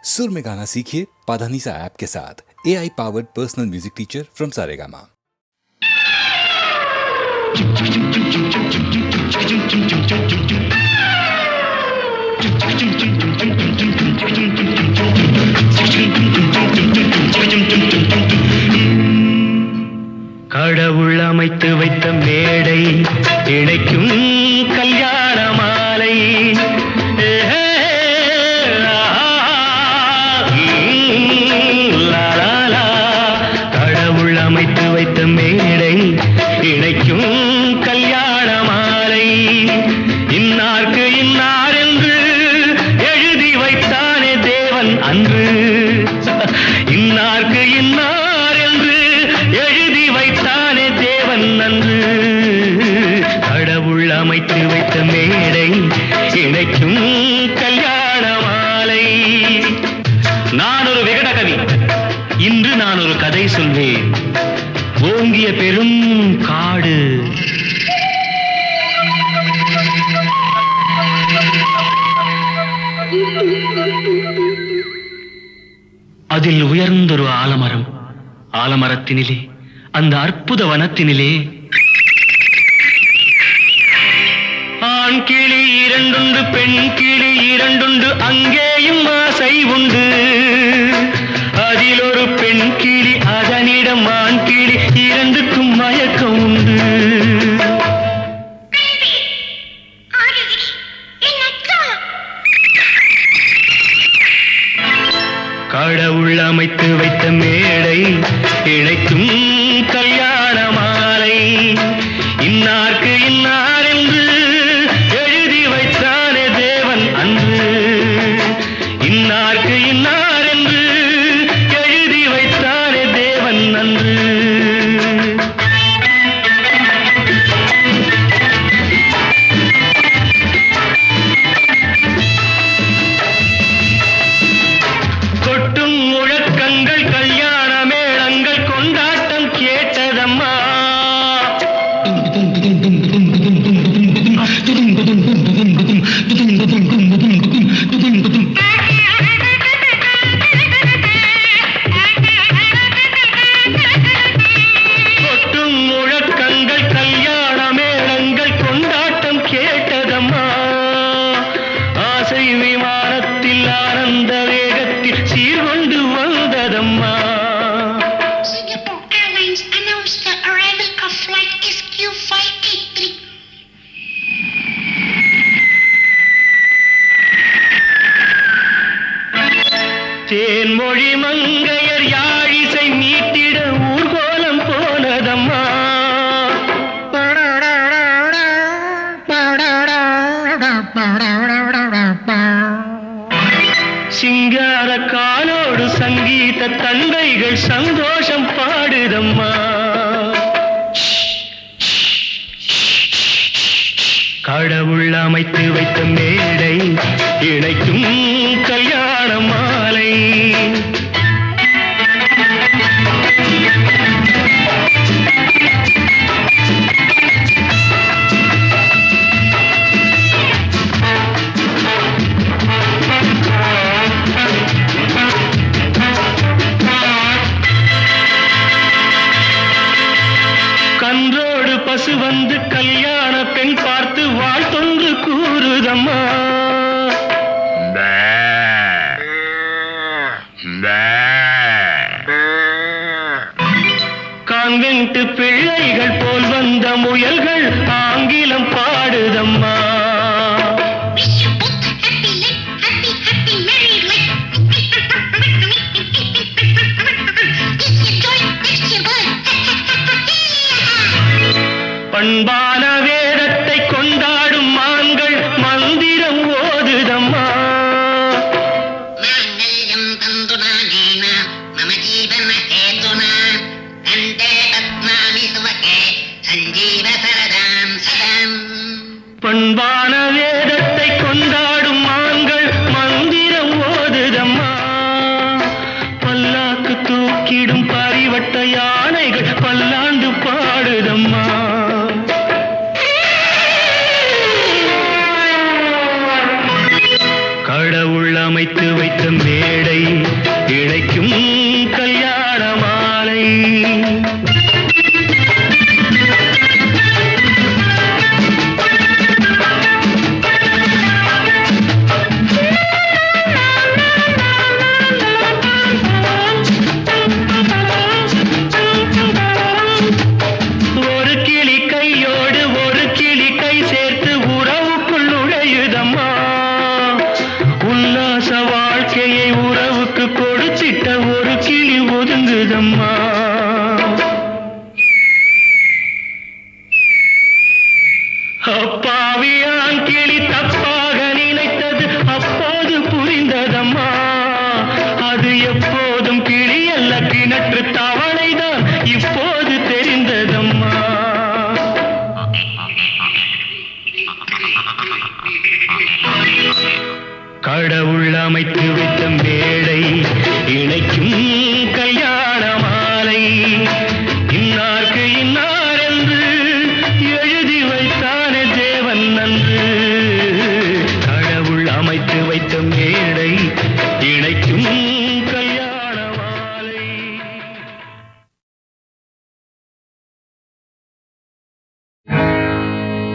सुर में गाना सीखिए पाधानीसा ऐप के साथ। AI powered personal music teacher from Saregama. கடவுள் அமைத்து வைத்த மேடை இணைக்கும் கல்யாண மாலை கடவுள் அமைத்து வைத்த மேடை இணைக்கும் கல்யாண மாலை இன்னார்க்கு இன்னார் என்று எழுதி வைத்தானே தேவன் அன்று இன்னார்க்கு இன்னார் என்று எழுதி வைத்தானே தேவன் அன்று கடவுள் அமைத்து வைத்த மேடை இணைக்கும் கல்யாண மாலை. நான் ஒரு விகட கவி, இன்று நான் ஒரு கதை சொல்வேன். ஓங்கிய பெரும் காடு, அதில் உயர்ந்தொரு ஆலமரம். ஆலமரத்தினிலே, அந்த அற்புத வனத்தினிலே ஆண் கிளி இரண்டுண்டு, பெண் கிளி இரண்டுண்டு, அங்கேயும் ஆசை உண்டு. அதில் ஒரு பெண் கிளி, அதனிடம் ஆண் கிளி, இரண்டுக்கும் மயக்கம் உண்டு. கடவுள் அமைத்து வைத்த மேடை இணைக்கும் கல்யாண மாலை இன்னார்க்கு இன்னார் என்று எழுதி வைத்தானே தேவன் அன்று இன்னார்க்கு இன்னார் என்று எழுதி வைத்தானே தேவன் அன்று. கொட்டும் முழக்கங்கள், கல்யாண மேளங்கள், கொண்டாட்டம் கேட்டதம்மா. கொட்டும் முழக்கங்கள், கல்யாண மேளங்கள், கொண்டாட்டம் கேட்டதம்மா. ஆசை விமானத்தில் ஆனந்த வேகத்தில் சீர்கொண்டு வந்ததம்மா. Singapore Airlines announced the arrival of flight SQ583. Thenmozhi மங்கையர் யாழிசை மீட்டிட ஊர்கோலம் போனதம்மா. சிங்கார காலோடு சங்கீத தந்தைகள் சந்தோஷம் பாடுதம்மா. கடவுள் அமைத்து வைத்த மேடை இணைக்கும் கல்யாண மாலை. கன்றோடு பசு வந்து கல்யாண பெண் பார்த்து வாழ்த்தொன்று கூறுதம்மா. கான்வென்ட் பிள்ளைகள் போல் வந்த முயல்கள் ஆங்கிலம் பாடுதம்மா. Wish you both a happy life, happy, happy married life. This your joy, next your boy. பண்பான வேதத்தை கொண்டாடும் மான்கள் மந்திரம் ஓதுதம்மா. மாங்கல்யம் தந்துநானேன மம ஜீவன ஹேதுனா கண்டே பத்மாமி சுவகே சஞ்சீவ சரதாம் சதம். மேடை இழைக்கும் கல்யாண மாலை. ஒரு கிளி கையோடு ஒரு கிளி கை சேர்த்து உறவுக்குள் நுழையுதம்மா. உல்லாச வாழ்க்கையை உறவுக்கு கொடுத்திட்ட ஒரு கிளி ஒதுங்குதம்மா. அப்பாவியான் கிளி தப்பாக நினைத்தது அப்போது புரிந்ததம்மா. அது எப்போதும் கிளி அல்ல கிணற்று தவளைதான் இப்போது தெரிந்ததம்மா. கடவுள் அமைத்து வைத்த மேடை இணைக்கும் கல்யாண மாலை. இன்னார்க்கு இன்னார் என்று எழுதி வைத்தானே தேவன் நன்று. கடவுள் அமைத்து வைத்த மேடை இணைக்கும் கல்யாண மாலை.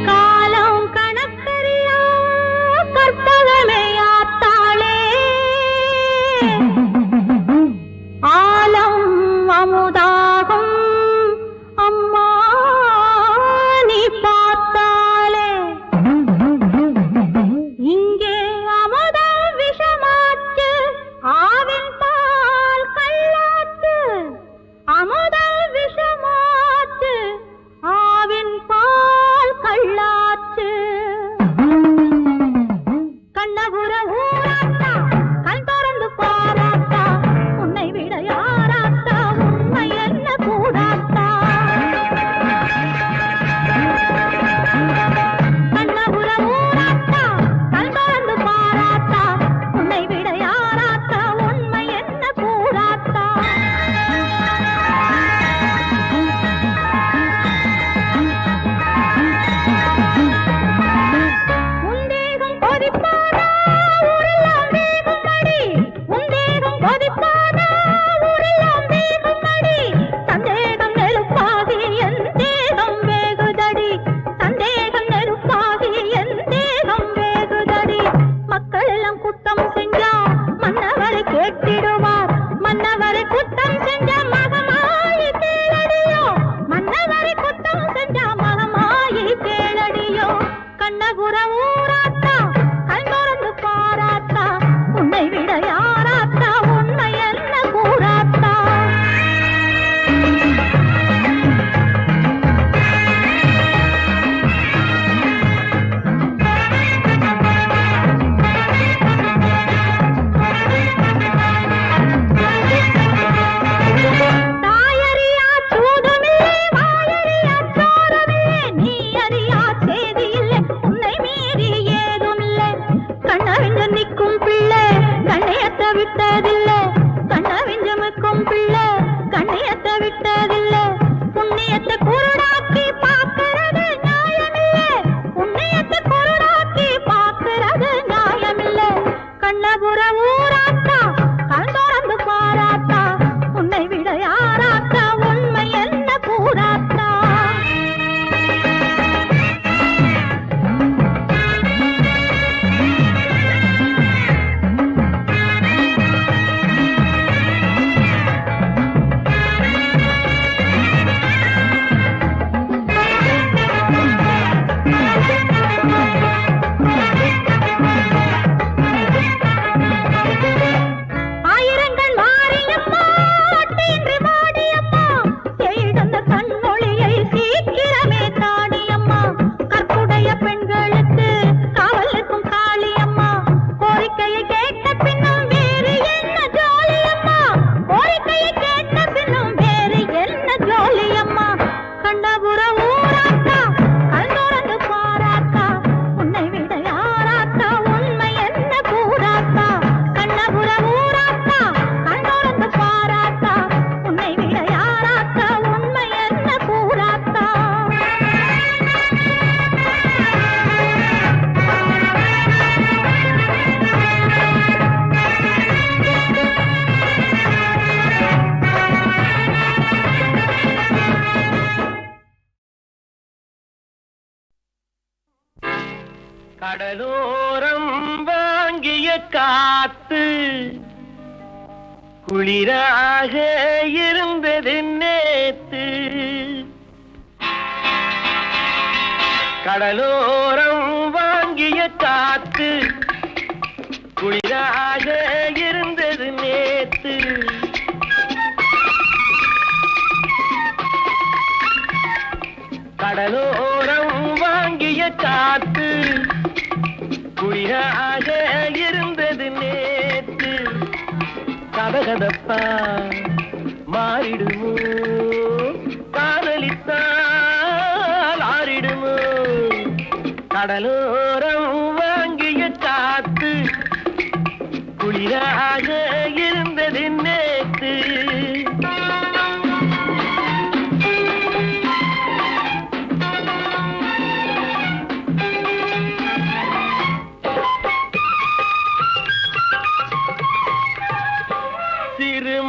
காலம் கணக்கறியா கற்பகமே ஆத்தாளே, ஆலம் அமுதாகும் அம்மா நீ பார்த்தாலே. இங்கே அமுதம் விஷமாச்சு, ஆவின் பால் கல்லாச்சு. அமுதம் விஷமாச்சு, ஆவின் பால் கள்ளாச்சு. கண்ணபுர ஊராத்தா, கண் திறந்து பாராத்தா, உன்னை விட யாராத்தா, உண்மை என்ன கூடாத்தா. கண்ணபுர ஊராத்தா, கண் திறந்து பாராத்தா, உன்னை விட யாராத்தா, உண்மை என்ன கூடாத்தா. உந்தேகம் கொதிப்பானா ஊரெல்லாம் வேகுமடி, உந்தேகம் கொதிப்பானா ஊரெல்லாம் வேகுமடி. சந்தேகம் நெருப்பாகி என் தேகம் வேகுதடி, சந்தேகம் நெருப்பாகி என் தேகம் வேகுதடி. மக்கள் எல்லாம் குத்தம் செஞ்சா மன்னவரை கேட்டிடுவார், மன்னவரை குத்தம் செஞ்ச மகமாயி கேளடியோ, மன்னவரை குத்தம் செஞ்ச மகமாயி கேளடியோ. கண்ணபுர ஊராத்தா, கண் திறந்து பாராத்தா, உன்னை விட யாராத்தா, உண்மை என்ன கூறாத்தா. தாயறியா சூதுமில்லை, வாயறியா சோரமில்லை, நீ அறியா சேதியில்லை, உன்னை மீறி ஏதுமில்லை. கண்ணவிஞ்ச நிற்கும் பிள்ளை கண்ணியத்த விட்டதில்லை, கண்ணவிஞ்ச மிக்கும் பிள்ளை கண்ணியத்த விட்டதில்லை. புண்ணியத்தை குருடாக்கி பார்க்கிறது நியாயமில்லை, புண்ணியத்தை குருடாக்கி பார்க்கிறது நியாயமில்லை. கண்ணபுர ஊராத்தா, கண் திறந்து பாராத்தா, உன்னை விட யாராத்தா, உண்மை என்ன கூறாத்தா. கடலோரம் வாங்கிய காத்து குளிராக இருந்தது நேத்து. கடலோரம் வாங்கிய காத்து குளிராக இருந்தது நேத்து. கடலோரம் வாங்கிய காத்து குளிராக இருந்தது நேத்து. கதகதப்பா மாறிடுமோ, காதலித்தால் ஆறிடுமோ. கடலோரம் வாங்கிய காத்து குளிராக இருந்தது நேத்து.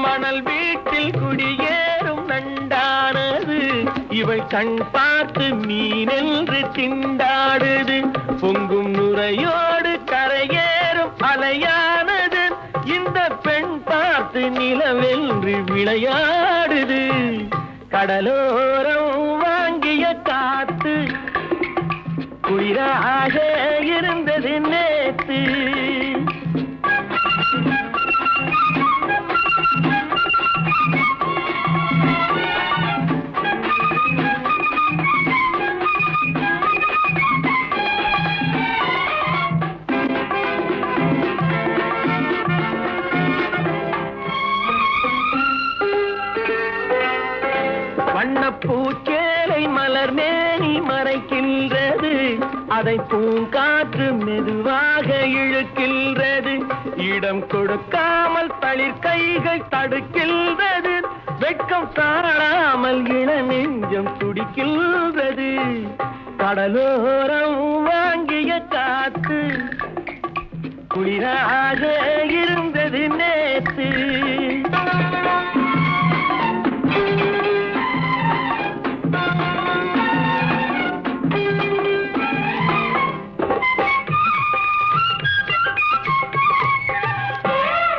மணல் வீட்டில் குடியேறும் நண்டானது இவள் கண் பார்த்து மீனென்று திண்டாடுது. பொங்கும் நுரையோடு கரையேறும் அலையானது இந்த பெண் பார்த்து நிலவென்று விளையாடுது. கடலோரம் வாங்கிய காத்து குளிராக இருந்தது நேத்து. பூச்சேலை மலர் மேனி மறைக்கின்றது, அதை பூங்காற்று மெதுவாக இழுக்கின்றது. இடம் கொடுக்காமல் தளிர் கைகள் தடுக்கின்றது, வெட்கம் தாழாமல் இள நெஞ்சம் துடிக்கின்றது. கடலோரம் வாங்கிய காத்து குளிராக இருந்தது நேத்து.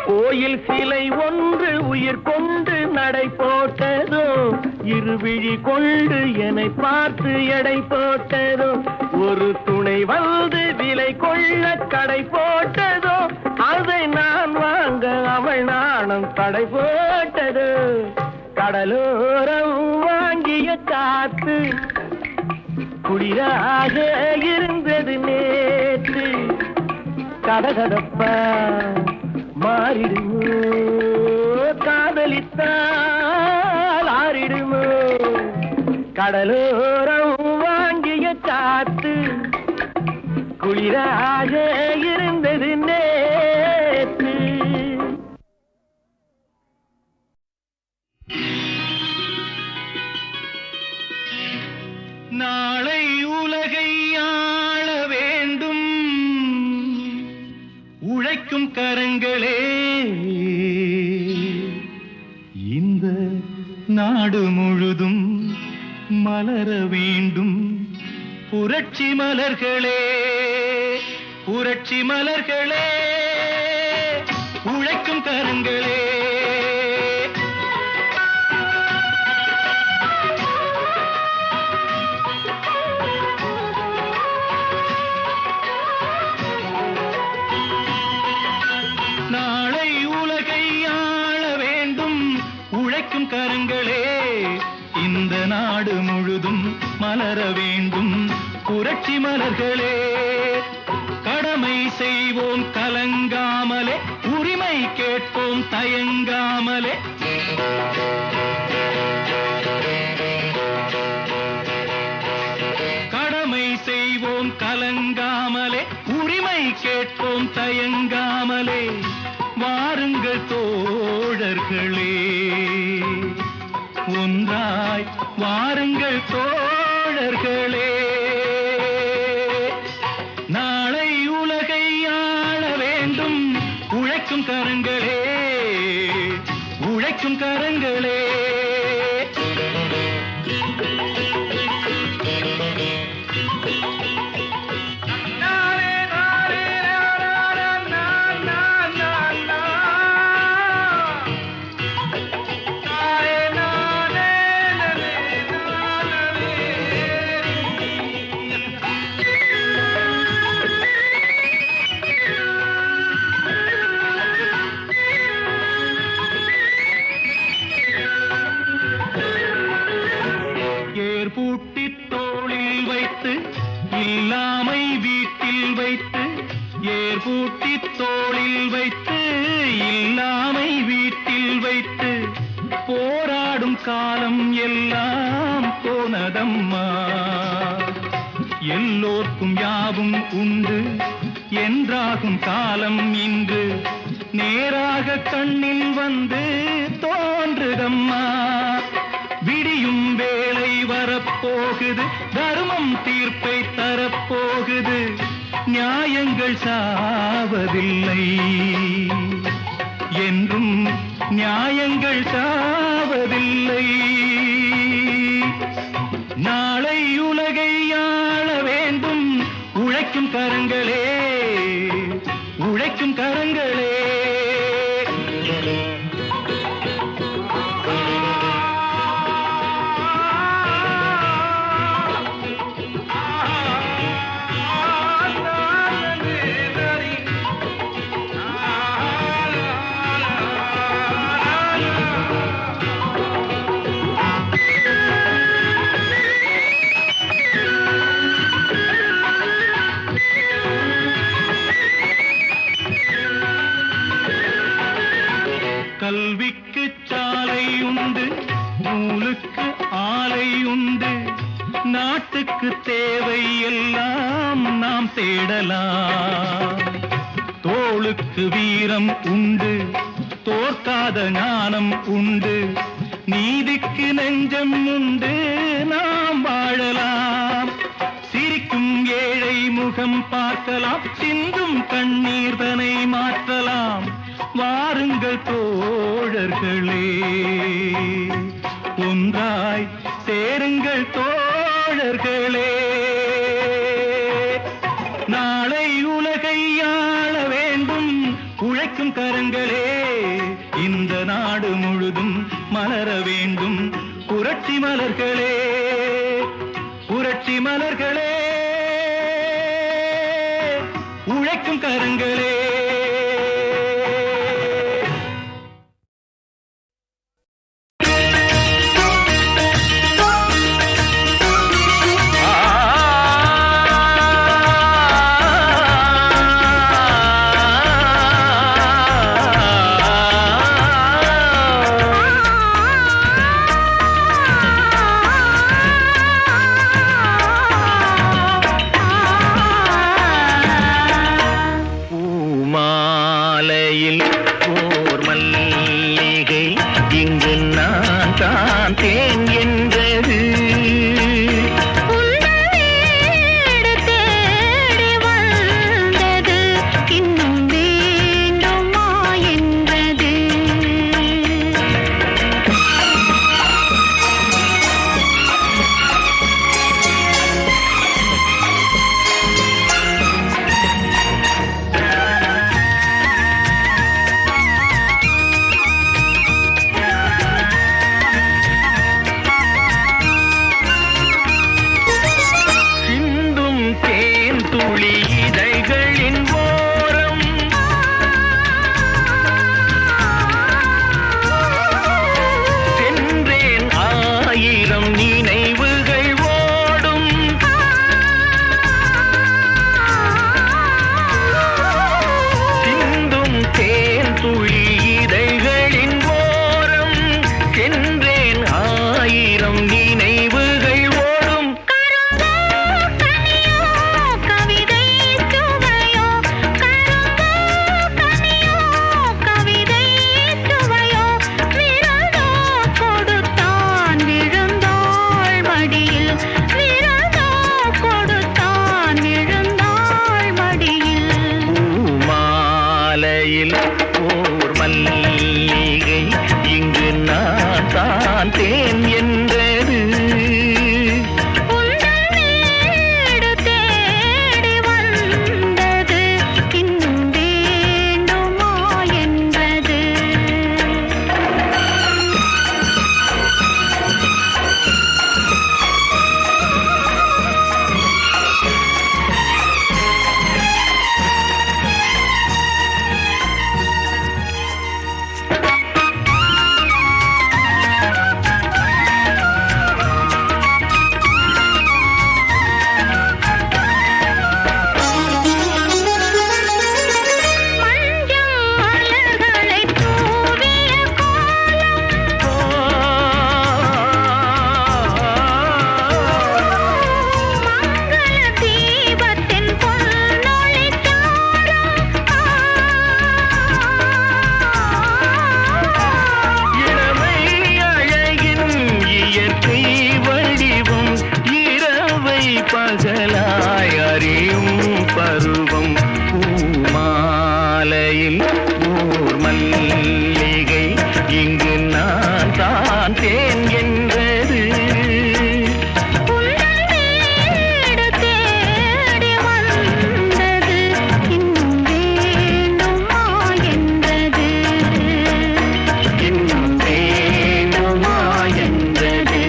கோயில் சிலை ஒன்று உயிர் கொண்டு நடை போட்டதோ, இருவிழி கொண்டு என்னை பார்த்து எடை போட்டதோ. ஒரு துணை வந்து விலை கொள்ள கடை போட்டதோ, அதை நான் வாங்க அவள் நாணம் தடை போட்டதோ. கடலோரம் வாங்கிய காத்து குளிராக இருந்தது நேற்று. கதகதப்பா மாறிடுமோ, காதலித்தால் ஆறிடுமோ. கடலோரம் வாங்கிய காத்து குளிராக இருந்தது நேற்று. நாளை உலகை ஆள வேண்டும் உழைக்கும் கரங்களே, இந்த நாடு முழுதும் மலர வேண்டும் புரட்சி மலர்களே. புரட்சி மலர்களே, உழைக்கும் கரங்களே. கரங்களே, இந்த நாடு முழுதும் மலர வேண்டும் புரட்சி மலர்களே. கடமை செய்வோம் கலங்காமலே, உரிமை கேட்போம் தயங்காமலே. கடமை செய்வோம் கலங்காமலே, உரிமை கேட்போம் தயங்காமலே. வாருங்கள் தோழர்களே, ஒன்றாய் வாருங்கள் தோழர்களே. நாளை உலகை ஆள வேண்டும் உழைக்கும் கரங்களே, உழைக்கும் கரங்களே. நாளே காலம் எல்லாம் போனதம்மா. எல்லோர்க்கும் யாவும் உண்டு என்றாகும் காலம் இன்று நேராக கண்ணில் வந்து தோன்றுதம்மா. விடியும் வேளை வரப்போகுது, தர்மம் தீர்ப்பை தரப்போகுது, நியாயங்கள் சாவதில்லை என்றும் நியாயங்கள் சாவதில்லை. நாளை உலகை ஆள வேண்டும் உழைக்கும் கரங்களே, உழைக்கும் கரங்களே. கல்விக்கு சாலை உண்டு, நூலுக்கு ஆலை உண்டு, நாட்டுக்கு தேவை எல்லாம் நாம் தேடலாம். தோளுக்கு வீரம் உண்டு, தோற்காத ஞானம் உண்டு, நீதிக்கு நெஞ்சம் உண்டு, நாம் வாழலாம். சிரிக்கும் ஏழை முகம் பார்க்கலாம், சிந்தும் கண்ணீர் தனை மாற்றலாம். வாருங்கள் தோழர்களே, ஒன்றாய் சேருங்கள் தோழர்களே. நாளை உலகை ஆள வேண்டும் உழைக்கும் கரங்களே, இந்த நாடு முழுதும் மலர வேண்டும் புரட்சி மலர்களே, புரட்சி மலர்களே, உழைக்கும் கரங்களே. மல்லிகை இங்கு நான் தான் தேன் என்றது. உந்தன் வீடு தேடி வந்தது இன்னும் வேண்டுமா என்றது. இன்னும் வேண்டுமா என்றது.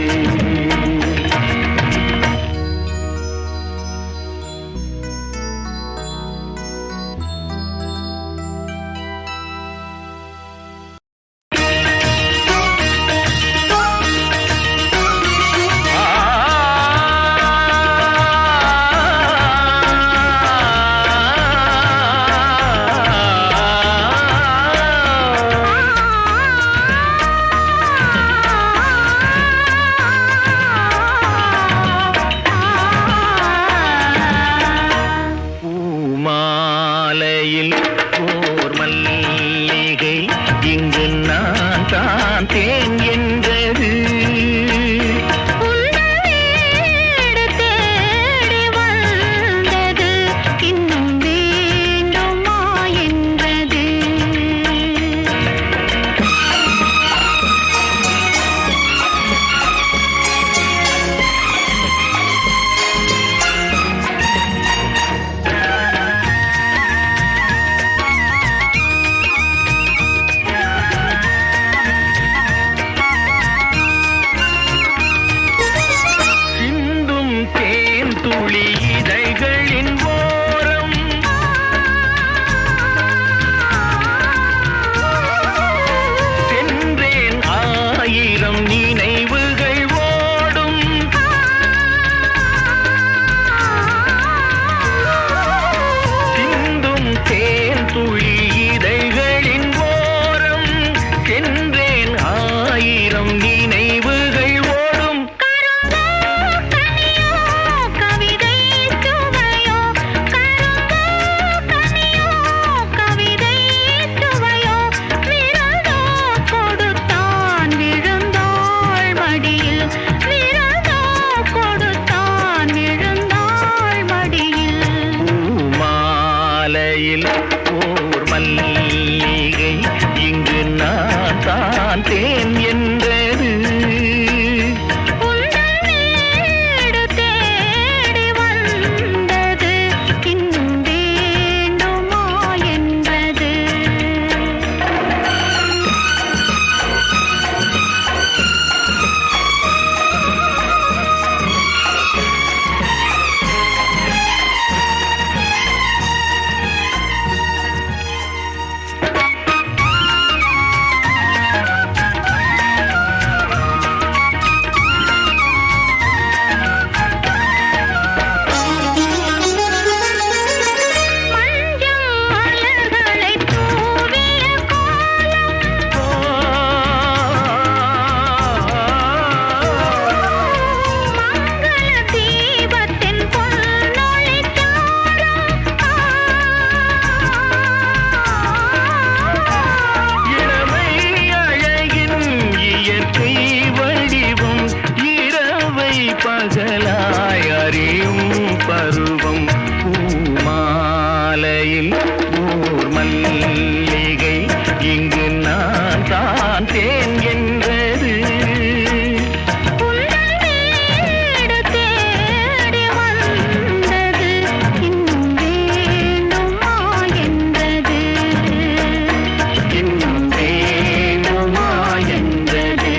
பூமாலையில் ஓர் மல்லிகை இங்கு நான் தான் தேன் என்றது. உந்தன் வீடு தேடி வந்தது இன்னும் வேண்டுமா என்றது. சிந்தும் தேன் துளி இதழ்களின் ஓரம் சென்றேன் ஆயிரம் நினைவுகள் ஓடும். சிந்தும் தேன் துளி இதழ்களின் ஓரம் சென்றேன் ஆயிரம் நினைவுகள் ஓடும். கனியோ கவிதை சுவையோ கரும்போ கனியோ கவிதை சுவையோ விருந்தோ கொடுத்தான் விழுந்தாள் மடியில். விருந்தோ கொடுத்தான் விழுந்தாள் மடியில். பூமாலையில் ஓர் மல்லிகை இங்கு நான் தான் தேன் என்றது. உந்தன் வீடு தேடி வந்தது இன்னும் வேண்டுமா என்றது. மஞ்சள் மலர்களை தூவிய கோலம் மங்கள தீபத்தின் பொன்னொளி இளமை அழகின் இயற்கை வடிவம் இரவை பகலாய் அறியும் பருவம். பூமாலையில் ஓர் மல்லிகை இங்கு நான் தான் தேன் என்றது. உந்தன் வீடு தேடி வந்தது இன்னும் வேண்டுமா என்றது. இன்னும் வேண்டுமா என்றது.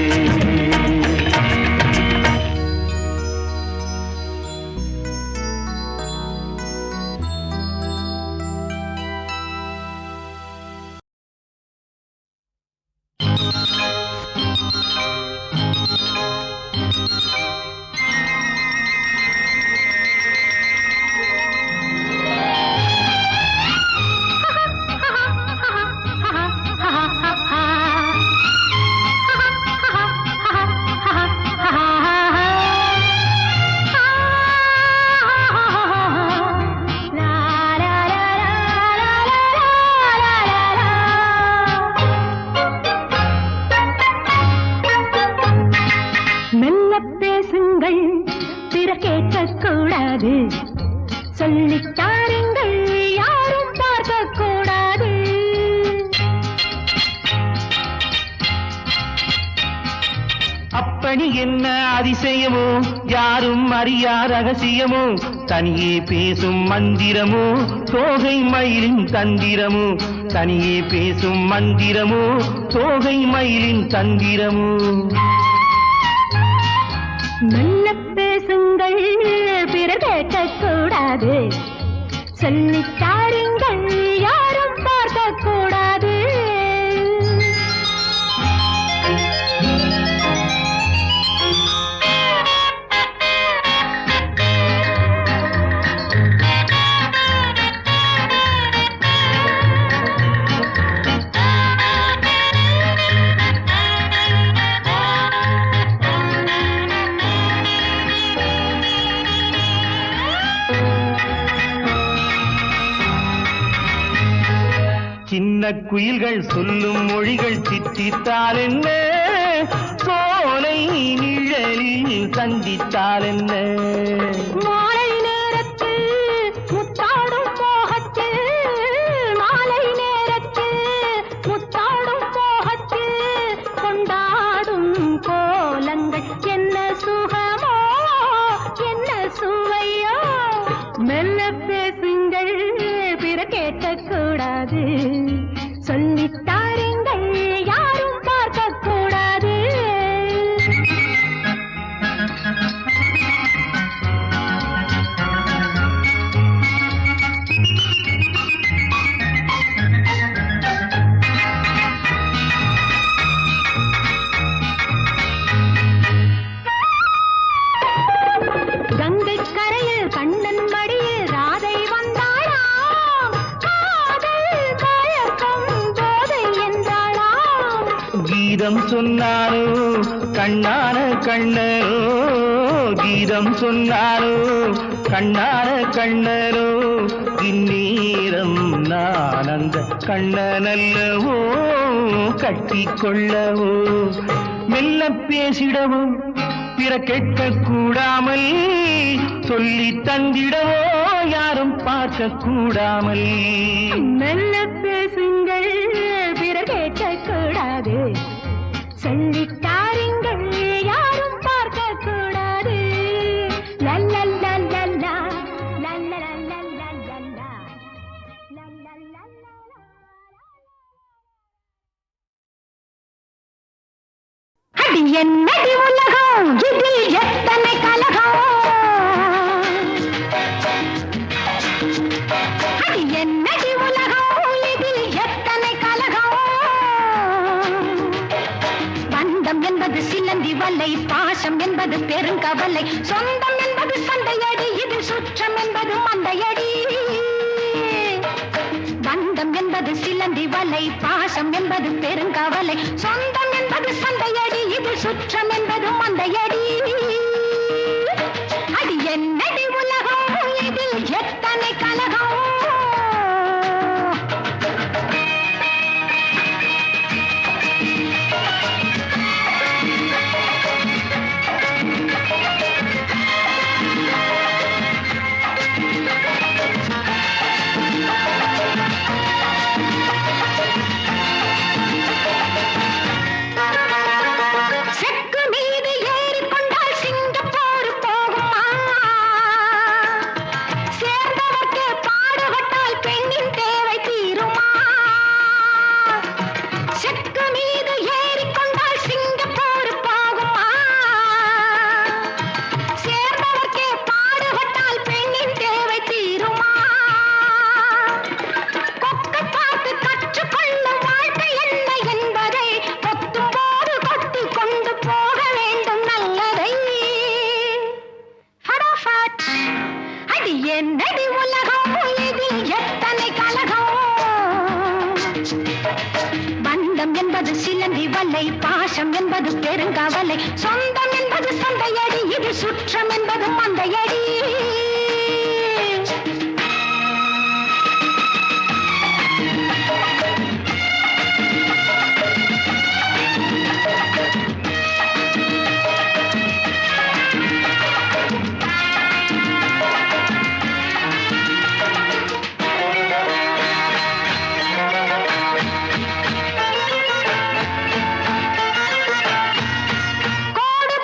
கூடாது, சொல்லித் தாருங்கள் யாரும் பார்க்க கூடாது. கண்மணி என்ன அதிசயமோ, யாரும் அறியா ரகசியமோ, தனியே பேசும் மந்திரமோ, தோகை மயிலின் தந்திரமோ, தனியே பேசும் மந்திரமோ, தோகை மயிலின் தந்திரமோ. மெல்ல பேசுங்கள், பிறர் கேட்கக்கூடாது. சொல்லித் தாருங்கள், யாரும் பார்க்கக்கூடாது. சின்ன குயில்கள் சொல்லும் மொழிகள் சித்தித்தால் என்ன, சோலை நிழலில் சந்தித்தால் என்ன. மாலை நேரத்தில் முத்தாடும் மோகத்தில், மாலை நேரத்தில் முத்தாடும் மோகத்தில் கொண்டாடும் கோலங்கள் என்ன சுகமோ, என்ன சுவையோ. மெல்ல பேசுங்கள், பிற கேட்கக்கூடாது. சொல்லித் தாருங்கள், யாரும் பார்க்கக்கூடாது. கங்கை கரையில் கண்ணன் மடியில் ராதை வந்தாளாம், காதல் கயக்கம் போதை என்றாளாம். கீதம் சொன்னாரோ கண்ணான கண்ணரோ, கீதம் சொன்னாரோ கண்ணான கண்ணரோ, இந்நேரம் நான் அந்த கண்ணனல்லவோ கட்டிக்கொள்ளவோ. மெல்ல பேசிடவோ, பிற கேட்க கூடாமல், சொல்லி தந்திடவோ, யாரும் பார்க்க கூடாமல். மெல்ல பேசுங்கள், பிற கேட்கக்கூடாது. சொல்லித் தாருங்கள், யாரும் பார்க்கக்கூடாது. லல்லல்லல்லல்லா, லல்லல்லல்லல்லா, லல்லல்லல்லல்லா. அடி என்னடி உலகம், இதில் எத்தனை கலகம். அடி என்னடி உலகம், இதில் எத்தனை கலகம். பந்தம் என்பது சிலந்தி வலை, பாசம் என்பது பெருங்கவலை, சொந்தம் என்பது சண்டையடி, இதில் சுற்றம் என்பது மந்தையடி. பந்தம் என்பது சிலந்தி வலை, பாசம் என்பது பெருங்கவலை, சொந்தம் என்பது சண்டையடி, இது சுற்றம் என்பது மந்தையடி. அடி என்னடி உலகம், இதில் எத்தனை கலகம். செக்கு மீது ஏறிக்கொண்டால் சிங்கப்பூர் போகுமா, சேர்ந்தவர்க்கே பாடுபட்டால் பெண்ணின் தேவை தீருமா. செக்கு மீது ஏறிக்கொண்டால் சிங்கப்பூர் போகுமா, சேர்ந்தவர்க்கே பாடுபட்டால் பெண்ணின் தேவை தீருமா. கொக்கு பார்த்து கற்றுக்கொள்ளும் வாழ்க்கை என்ன என்பதை, கொத்தும் போது கொத்தி கொண்டு போக வேண்டும் நல்லதை. ஃபடாஃபட். அடி என்னடி உலகம், இதில் எத்தனை கலகம். பந்தம் என்பது சிலந்தி வலை, பாசம் என்பது பெருங்கவலை, சொந்தம் என்பது சந்தையடி, இது சுற்றம் என்பது மந்தையடி. கோடு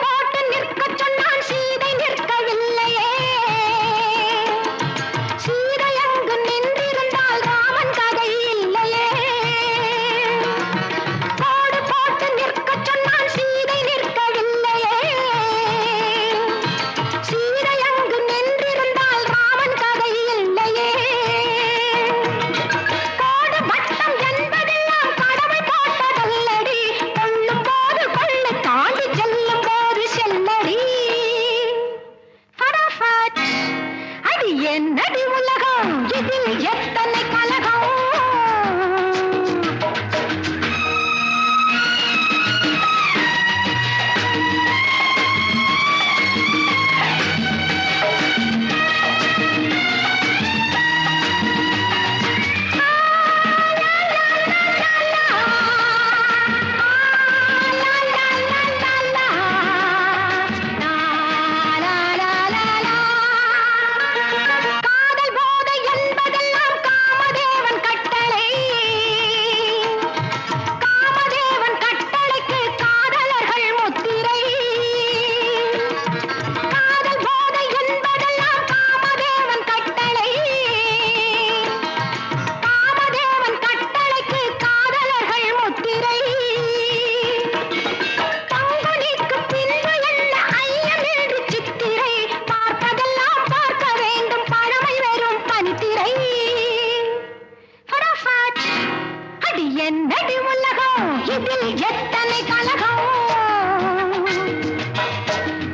எத்தனை கலகம்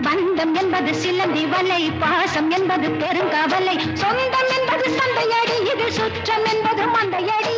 பந்தம் என்பது சிலந்தி வலை பாசம் என்பது பெருங்கவலை சொந்தம் என்பது சந்தையடி இது சுற்றம் என்பது மந்தையடி